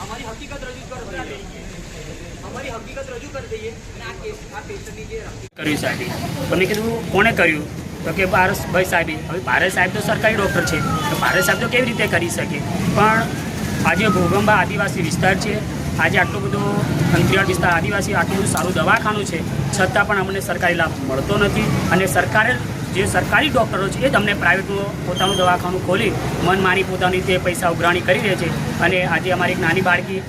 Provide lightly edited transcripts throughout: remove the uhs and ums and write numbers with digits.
हमारी हकीकत रजू कर दઈએ અને આ પેશન્ટની જે કર્યું સાહેબ તો મેં કીધું કોણે કર્યું તો કે પારસભાઈ સાહેબે. હવે પારસ સાહેબ તો સરકારી ડૉક્ટર છે તો પારસ સાહેબ તો કેવી રીતે કરી શકે? પણ આજે ઘોગંબા આદિવાસી વિસ્તાર છે, આજે આટલું બધું અંતરિયાળ વિસ્તાર આદિવાસી આટલું બધું સારું દવાખાનું છે, છતાં પણ અમને સરકારી લાભ મળતો નથી. અને સરકારે જે સરકારી ડૉક્ટરો છે એ જ અમને પ્રાઇવેટનું પોતાનું દવાખાનું ખોલી મનમાની પોતાની રીતે પૈસા ઉઘરાણી કરી રહે છે. અને આજે અમારી એક નાની બાળકી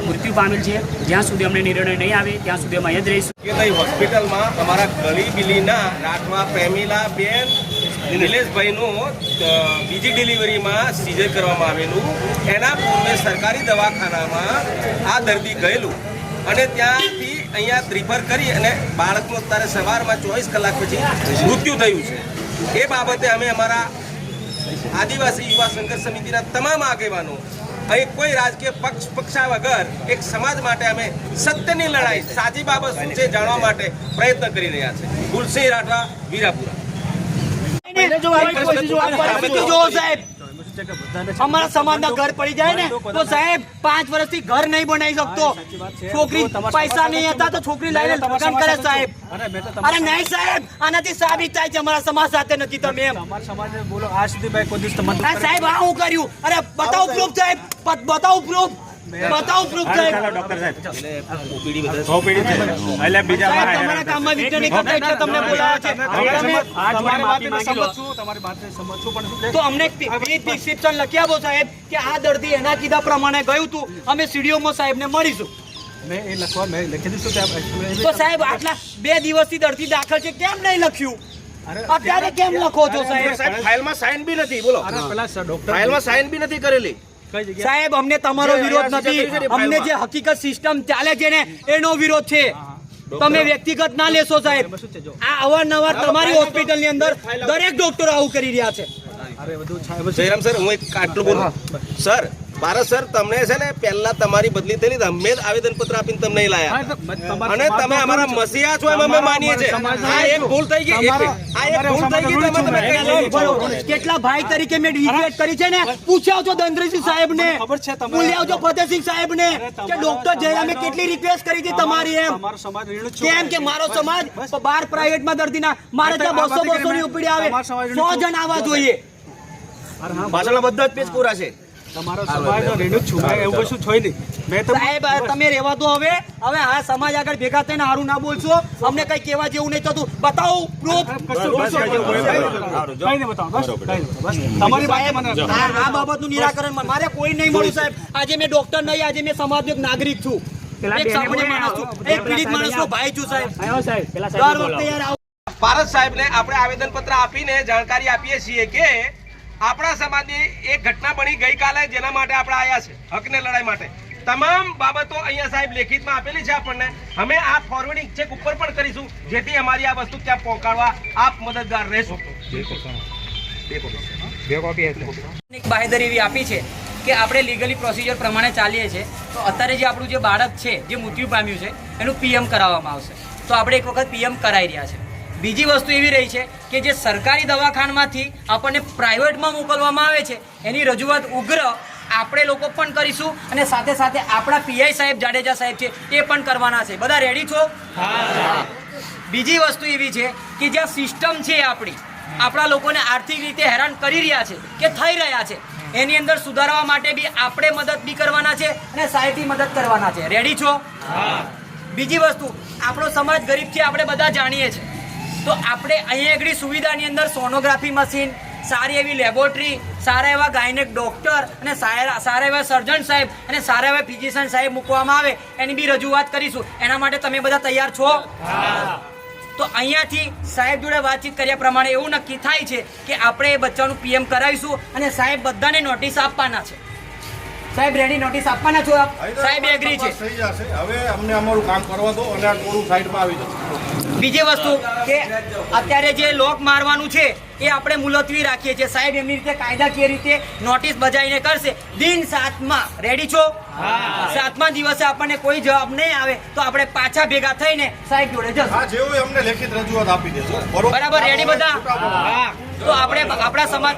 મૃત્યુ પામેલ છે. જ્યાં સુધી અમને નિર્ણય નહીં આવે ત્યાં સુધી અમે અહીંયા જ રહીશું. કે ભાઈ હોસ્પિટલમાં અમારા ગલી બિલીના રાઠવા પ્રેમીલા બેન નિલેશભાઈનું બીજી ડિલિવરીમાં સીઝર કરવામાં આવેલું. એના પૂર્વે સરકારી દવાખાનામાં આ દર્દી ગયેલું અને ત્યાંથી અહીંયા રિફર કરી અને બાળકનું અત્યારે સવારમાં 24 કલાક પછી મૃત્યુ થયું છે. એ બાબતે અમે અમારા આદિવાસી યુવા સંઘર્ષ સમિતિના તમામ આગેવાનો અહીં કોઈ રાજકીય પક્ષા વગર એક સમાજ માટે અમે સત્યની લડાઈ સાચી બાબત શું છે જાણવા માટે પ્રયત્ન કરી રહ્યા છે. ગુલસિંહ રાઠવા, વીરાપુરા. અમારા સમાજના ઘર પડી જાય ને તો સાહેબ 5 વર્ષથી ઘર નહીં બનાવી શકતો. છોકરી પૈસા નહીં હતા તો છોકરી લઈને લગ્ન કરે સાહેબ. અરે નહીં સાહેબ, આનાથી સાબિત થાય છે અમારા સમાજ સાથે નથી તમે એમ. સાહેબ આ હું કર્યું? અરે બતાવો પ્રૂફ સાહેબ, બતાવો પ્રૂફ, બતાવો પ્રૂફ સાહેબ. તમારા કામમાં વિઘ્ન નહીં કરતા એટલે તમને બોલાવે છે. તો અમને પ્રિસ્ક્રિપ્શન લખી આપો સાહેબ કે આ દર્દી એના કીધા પ્રમાણે ગયું હતું, અમે સીડીઓમાં સાહેબને મળીશું. તો સાહેબ આટલા 2 દિવસથી દર્દી દાખલ છે, કેમ નહીં લખ્યું? અત્યારે કેમ લખો છો સાહેબ? ફાઇલમાં સાઇન બી નથી. બોલો, ફાઇલમાં સાઇન બી નથી કરેલી. સાહેબ અમને તમારો વિરોધ નથી, અમને જે હકીકત સિસ્ટમ ચાલે છે ને એનો વિરોધ છે. તમે વ્યક્તિગત ના લેશો સાહેબ. આ અવારનવાર તમારી હોસ્પિટલની અંદર દરેક ડોક્ટરો આવું કરી રહ્યા છે. જયરામ સર, હું એક આટલું બોલું. સર, ભારત સર, તમને છે ને પહેલા તમારી બદલી થયેલી, અમે જ આવેદનપત્ર આપીને તમને લાયા અને તમે અમારા મસીહા છો એમ અમે માનીએ છીએ. આ એક ભૂલ થઈ ગઈ. કેટલા ભાઈ તરીકે મેં રિક્વેસ્ટ કરી છે ને, પૂછ્યા છો દંદ્રસિંહ સાહેબ ને, પૂછ્યા છો ફતેહસિંહ સાહેબ ને કે ડોક્ટર જયરામે કેટલી રિક્વેસ્ટ કરી હતી તમારી એમ. કેમ કે મારો સમાજ 12 પ્રાઇવેટમાં દર્દીના મારે ત્યાં 200 ની ઉપડી આવે, 100 જણ આવવા જોઈએ. પાછળના બધા જ પેજ પૂરા છે. સાહેબ તમે રહેવા દો હવે. આ સમાજ આગળ ભેગા થઈને હારું ના બોલશો. અમને કઈ કહેવા જેવું નહીં થતું. બતાવો પ્રૂફ. આ બાબતનું નિરાકરણ મારે કોઈ નહીં મળ્યું સાહેબ. આજે મેં ડોક્ટર નહીં, આજે મેં સમાજનો એક નાગરિક છું, એક સામાન્ય માણસ છું, એક પીડિત માણસનો ભાઈ છું સાહેબ. દર વખતે યાર પારસ સાહેબને આપણે આવેદનપત્ર આપીને જાણકારી આપીએ છીએ કે આપણા સમાજની એક ઘટના બની ગઈકાલે, જેના માટે આપણે આવ્યા છે હકને લડાઈ માટે. તમામ બાબતો અહીંયા સાહેબ લેખિતમાં આપેલી છે આપણને. અમે આ ફોરવર્ડિંગ ચેક ઉપર પણ કરીશું જેથી અમારી આ વસ્તુ ત્યાં પહોંચાડવા આપ મદદગાર રહેશો. એક બાહેધરી એવી આપી છે કે આપણે લીગલી પ્રોસિજર પ્રમાણે ચાલીએ છીએ. તો અત્યારે જે આપણું જે બાળક છે જે મૃત્યુ પામ્યું છે એનું પીએમ કરાવવામાં આવશે. તો આપણે એક વખત પીએમ કરાવી રહ્યા છે. બીજી વસ્તુ એવી રહી છે કે જે સરકારી દવાખાનામાંથી આપણને પ્રાઇવેટમાં મોકલવામાં આવે છે એની રજૂઆત ઉગ્ર આપણે લોકો પણ કરીશું અને સાથે સાથે આપણા પીઆઈ સાહેબ જાડેજા સાહેબ છે એ પણ કરવાના છે. બધા રેડી છો? બીજી વસ્તુ એવી છે કે જ્યાં સિસ્ટમ છે આપણા લોકોને આર્થિક રીતે હેરાન કરી રહ્યા છે કે થઈ રહ્યા છે, એની અંદર સુધારવા માટે બી આપણે મદદ બી કરવાના છે અને સાહેબની મદદ કરવાના છે. રેડી છો? બીજી વસ્તુ, આપણો સમાજ ગરીબ છે, આપણે બધા જાણીએ છીએ. તો આપણે અહીંયા આગળ સુવિધાની અંદર સોનોગ્રાફી મશીન, સારી એવી લેબોરેટરી, સારા એવા ગાયનેક ડોક્ટર અને સારા એવા સર્જન સાહેબ અને સારા એવા ફિઝિશિયન સાહેબ મૂકવામાં આવે એની બી રજૂઆત કરીશું. એના માટે તમે બધા તૈયાર છો? તો અહીંયાથી સાહેબ જોડે વાતચીત કર્યા પ્રમાણે એવું નક્કી થાય છે કે આપણે એ બચ્ચાનું પીએમ કરાવીશું અને સાહેબ બધાને નોટિસ આપવાના છે. સાહેબ રેડી નોટિસ આપવાના છો આપ? સાહેબ એગ્રી છે. હવે અમને અમારું કામ કરવા દો અને આ ટોરું સાઈડમાં આવી જશે. બીજી વસ્તુ કે અત્યારે જે લોક મારવાનું છે એ આપણે મુલતવી રાખીએ છીએ. સાહેબ એમની રીતે કાયદાકીય રીતે નોટિસ બજાવીને કરશે. દિન 7માં રેડી છો? 7મા દિવસે આપણને કોઈ જવાબ નહીં આવે તો આપણે પાછા ભેગા થઈને સાહેબ જોડે જશું. જેવું અમને લેખિત રજૂઆત આપી દેજો. બરાબર? રેડી બધા? તો આપણે આપણા સમાજ